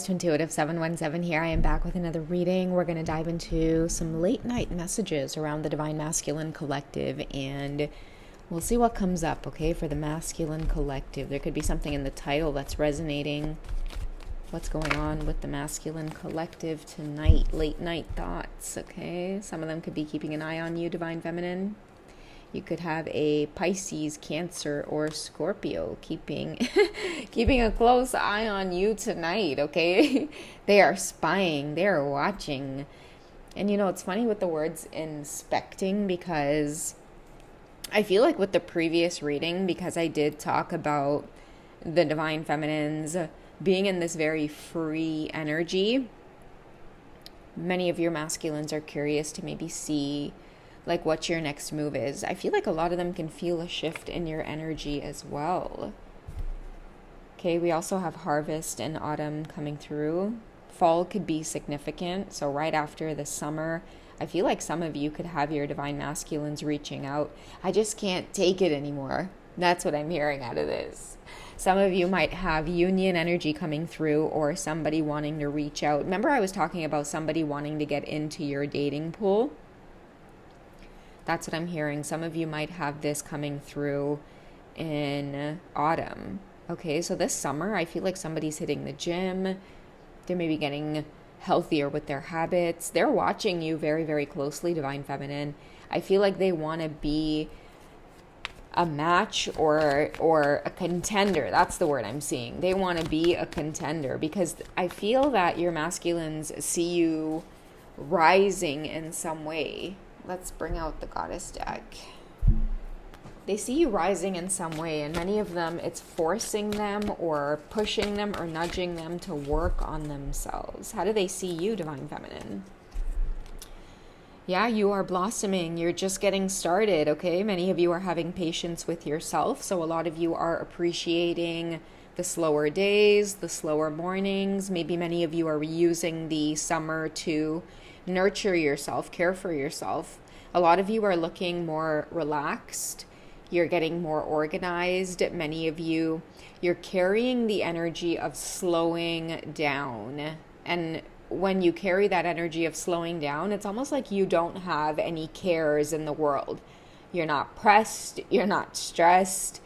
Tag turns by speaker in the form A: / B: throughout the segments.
A: to Intuitive 717 here. I am back with another reading. We're going to dive into some late night messages around the Divine Masculine Collective, and we'll see what comes up, okay, for the Masculine Collective. There could be something in the title that's resonating. What's going on with the Masculine Collective tonight? Late night thoughts, okay? Some of them could be keeping an eye on you, Divine Feminine. You could have a Pisces, Cancer, or Scorpio keeping a close eye on you tonight, okay? They are spying, they are watching. And it's funny with the words inspecting, because I feel like with the previous reading, because I did talk about the Divine Feminines being in this very free energy, many of your masculines are curious to maybe see like what your next move is. I feel like a lot of them can feel a shift in your energy as well. Okay, we also have harvest and autumn coming through. Fall could be significant. So right after the summer, I feel like some of you could have your divine masculines reaching out. I just can't take it anymore. That's what I'm hearing out of this. Some of you might have union energy coming through, or somebody wanting to reach out. Remember, I was talking about somebody wanting to get into your dating pool? That's what I'm hearing. Some of you might have this coming through in autumn. Okay, so this summer, I feel like somebody's hitting the gym. They're maybe getting healthier with their habits. They're watching you very, very closely, Divine Feminine. I feel like they want to be a match or a contender. That's the word I'm seeing. They want to be a contender, because I feel that your masculines see you rising in some way. Let's bring out the Goddess deck. They see you rising in some way, and many of them, it's forcing them or pushing them or nudging them to work on themselves. How do they see you, Divine Feminine? Yeah, you are blossoming. You're just getting started, okay? Many of you are having patience with yourself, so a lot of you are appreciating the slower days, the slower mornings. Maybe many of you are using the summer to nurture yourself, care for yourself. A lot of you are looking more relaxed. You're getting more organized. Many of you, you're carrying the energy of slowing down. And when you carry that energy of slowing down, it's almost like you don't have any cares in the world. You're not pressed. You're not stressed.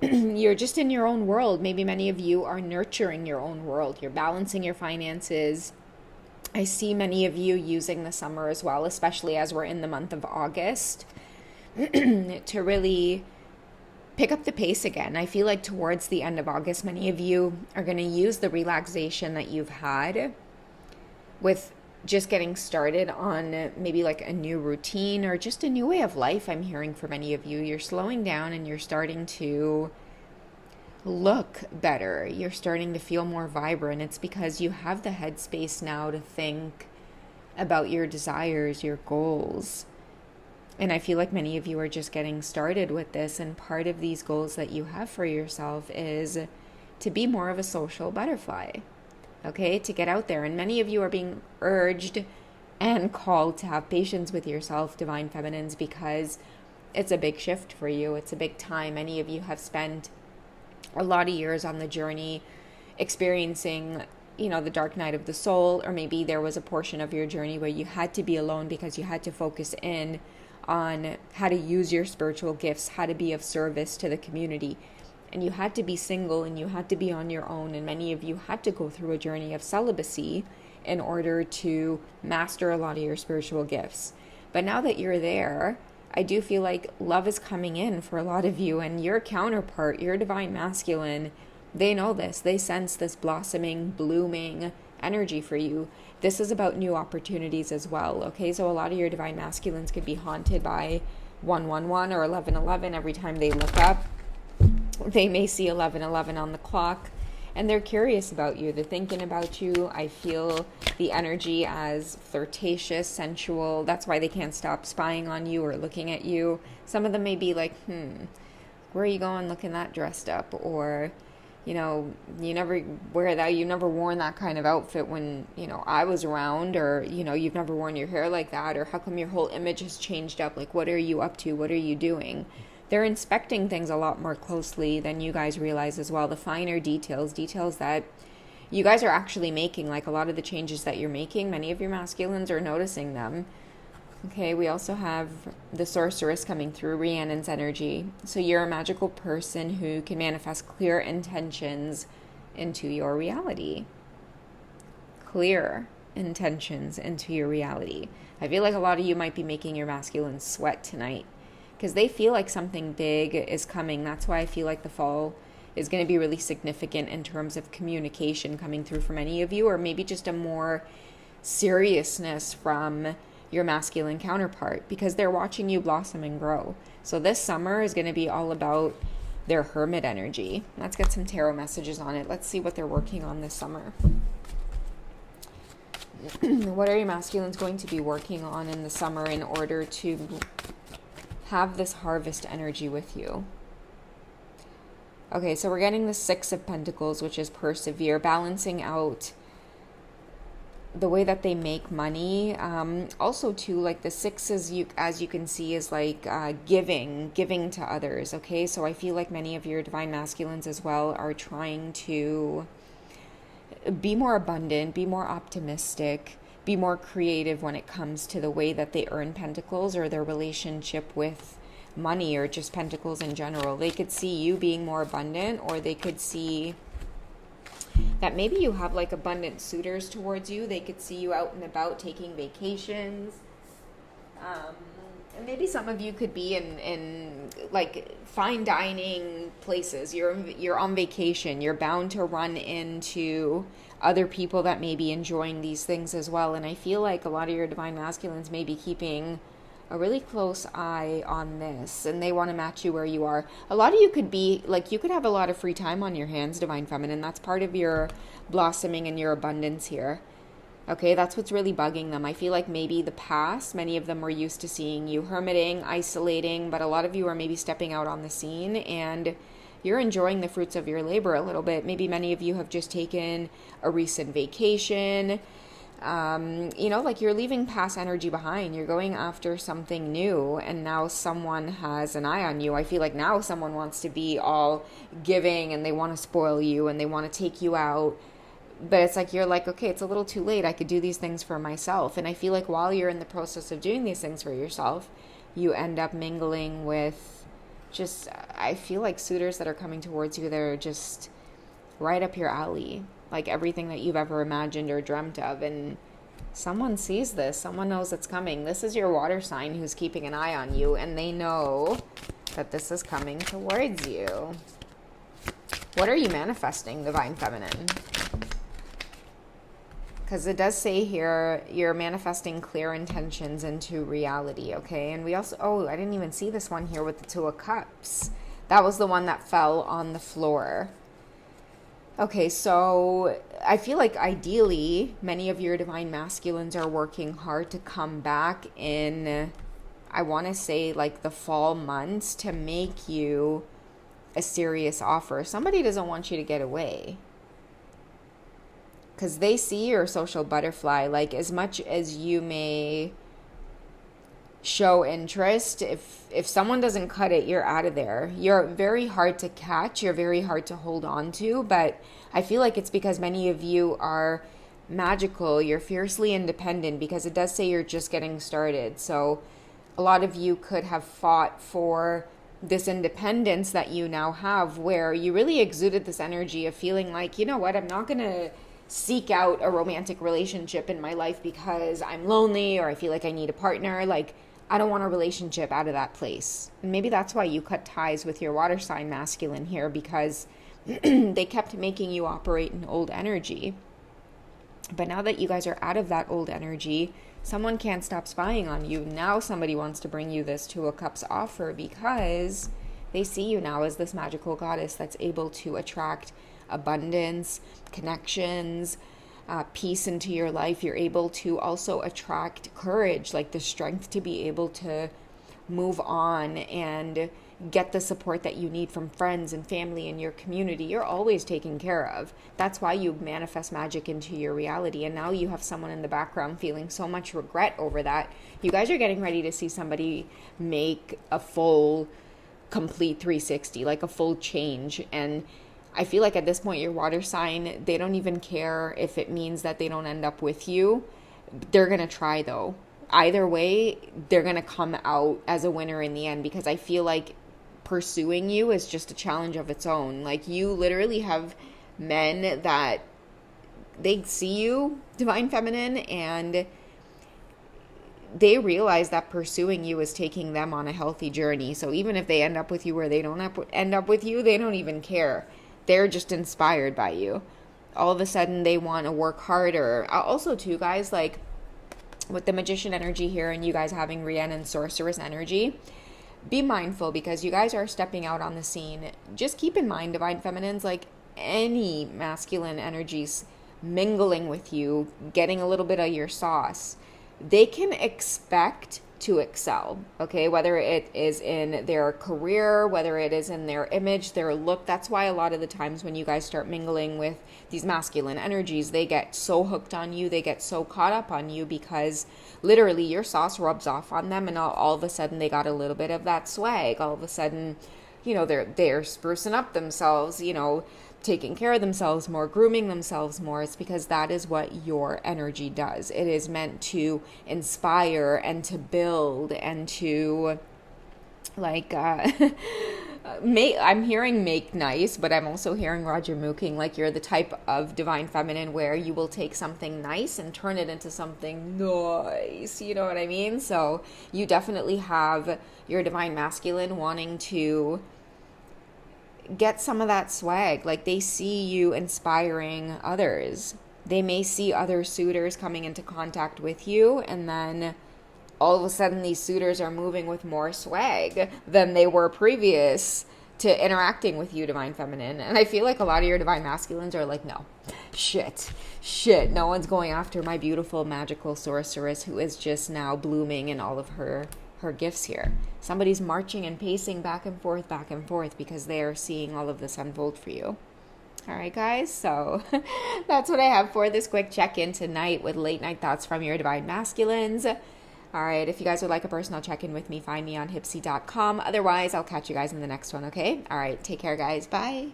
A: You're just in your own world. Maybe many of you are nurturing your own world. You're balancing your finances. I see many of you using the summer as well, especially as we're in the month of August, to really pick up the pace again. I feel like towards the end of August, many of you are going to use the relaxation that you've had with just getting started on maybe like a new routine or just a new way of life. I'm hearing for many of you, you're slowing down and you're starting to look better. You're starting to feel more vibrant. It's because you have the headspace now to think about your desires, your goals. And I feel like many of you are just getting started with this. And part of these goals that you have for yourself is to be more of a social butterfly, okay? To get out there. And many of you are being urged and called to have patience with yourself, Divine Feminines, because it's a big shift for you. It's a big time. Many of you have spent a lot of years on the journey experiencing, the dark night of the soul, or maybe there was a portion of your journey where you had to be alone because you had to focus in on how to use your spiritual gifts, how to be of service to the community. And you had to be single and you had to be on your own. And many of you had to go through a journey of celibacy in order to master a lot of your spiritual gifts. But now that you're there, I do feel like love is coming in for a lot of you, and your counterpart, your divine masculine, they know this. They sense this blossoming, blooming energy for you. This is about new opportunities as well, okay? So a lot of your divine masculines could be haunted by 111 or 1111 every time they look up. They may see 1111 on the clock, and they're curious about you. They're thinking about you. I feel the energy as flirtatious, sensual. That's why they can't stop spying on you or looking at you. Some of them may be like, where are you going looking that dressed up? Or, you never wear that. You've never worn that kind of outfit when, I was around. Or, you've never worn your hair like that. Or how come your whole image has changed up? Like, what are you up to? What are you doing? They're inspecting things a lot more closely than you guys realize as well. The finer details that you guys are actually making, like, a lot of the changes that you're making, many of your masculines are noticing them. Okay, we also have the sorceress coming through, Rhiannon's energy. So you're a magical person who can manifest clear intentions into your reality. Clear intentions into your reality. I feel like a lot of you might be making your masculine sweat tonight because they feel like something big is coming. That's why I feel like the fall is going to be really significant in terms of communication coming through for many of you, or maybe just a more seriousness from your masculine counterpart because they're watching you blossom and grow. So this summer is going to be all about their hermit energy. Let's get some tarot messages on it. Let's see what they're working on this summer. What are your masculines going to be working on in the summer in order to have this harvest energy with you? Okay, so we're getting the Six of Pentacles, which is persevere, balancing out the way that they make money. Also too, like the six is, as you can see, is like giving to others. Okay, so I feel like many of your divine masculines as well are trying to be more abundant, be more optimistic, be more creative when it comes to the way that they earn pentacles or their relationship with money or just pentacles in general. They could see you being more abundant, or they could see that maybe you have like abundant suitors towards you. They could see you out and about taking vacations. And maybe some of you could be in like fine dining places. You're on vacation. You're bound to run into other people that may be enjoying these things as well. And I feel like a lot of your divine masculines may be keeping a really close eye on this, and they want to match you where you are. A lot of you could be like, you could have a lot of free time on your hands, divine feminine. That's part of your blossoming and your abundance here. Okay, that's what's really bugging them. I feel like maybe the past, many of them were used to seeing you hermiting, isolating, but a lot of you are maybe stepping out on the scene and you're enjoying the fruits of your labor a little bit. Maybe many of you have just taken a recent vacation. Like you're leaving past energy behind. You're going after something new, and now someone has an eye on you. I feel like now someone wants to be all giving and they want to spoil you and they want to take you out. But it's like, you're like, okay, it's a little too late. I could do these things for myself. And I feel like while you're in the process of doing these things for yourself, you end up mingling with just, I feel like suitors that are coming towards you, they're just right up your alley. Like everything that you've ever imagined or dreamt of. And someone sees this. Someone knows it's coming. This is your water sign who's keeping an eye on you. And they know that this is coming towards you. What are you manifesting, divine feminine? Because it does say here, you're manifesting clear intentions into reality, okay? And we also, I didn't even see this one here with the Two of Cups. That was the one that fell on the floor. Okay, so I feel like ideally, many of your divine masculines are working hard to come back in, I want to say, like the fall months to make you a serious offer. Somebody doesn't want you to get away. Because they see you're a social butterfly. Like, as much as you may show interest, if someone doesn't cut it, you're out of there. You're very hard to catch. You're very hard to hold on to. But I feel like it's because many of you are magical. You're fiercely independent, because it does say you're just getting started. So a lot of you could have fought for this independence that you now have, where you really exuded this energy of feeling like, you know what, I'm not going to seek out a romantic relationship in my life because I'm lonely or I feel like I need a partner. Like, I don't want a relationship out of that place. And maybe that's why you cut ties with your water sign masculine here, because they kept making you operate in old energy. But now that you guys are out of that old energy, someone can't stop spying on you. Now somebody wants to bring you this Two of Cups offer, because they see you now as this magical goddess that's able to attract abundance, connections, peace into your life. You're able to also attract courage, like the strength to be able to move on and get the support that you need from friends and family and your community. You're always taken care of. That's why you manifest magic into your reality. And now you have someone in the background feeling so much regret over that. You guys are getting ready to see somebody make a full, complete 360, like a full change. And I feel like at this point, your water sign, they don't even care if it means that they don't end up with you. They're going to try though. Either way, they're going to come out as a winner in the end, because I feel like pursuing you is just a challenge of its own. Like, you literally have men that they see you, Divine Feminine, and they realize that pursuing you is taking them on a healthy journey. So even if they end up with you or they don't end up with you, they don't even care. They're just inspired by you. All of a sudden, they want to work harder. Also, too, guys, like with the Magician energy here and you guys having Rhiannon Sorceress energy, be mindful, because you guys are stepping out on the scene. Just keep in mind, Divine Feminines, like any masculine energies mingling with you, getting a little bit of your sauce, they can expect to excel, okay? Whether it is in their career, whether it is in their image, their look. That's why a lot of the times when you guys start mingling with these masculine energies, they get so hooked on you, they get so caught up on you, because literally your sauce rubs off on them, and all of a sudden they got a little bit of that swag. All of a sudden, you know, they're sprucing up themselves, you know, taking care of themselves more, grooming themselves more. It's because that is what your energy does. It is meant to inspire and to build and to, like, I'm hearing make nice, but I'm also hearing Roger Mooking, like you're the type of Divine Feminine where you will take something nice and turn it into something nice. You know what I mean? So you definitely have your Divine Masculine wanting to get some of that swag. Like, they see you inspiring others. They may see other suitors coming into contact with you, and then all of a sudden these suitors are moving with more swag than they were previous to interacting with you, Divine Feminine. And I feel like a lot of your Divine Masculines are like, no, shit, no one's going after my beautiful magical sorceress who is just now blooming in all of her gifts here. Somebody's marching and pacing back and forth because they are seeing all of this unfold for you. All right, guys, so that's what I have for this quick check-in tonight with late night thoughts from your Divine Masculines. All right, if you guys would like a personal check-in with me, find me on Hipsy.com. Otherwise, I'll catch you guys in the next one, okay? All right, take care, guys. Bye.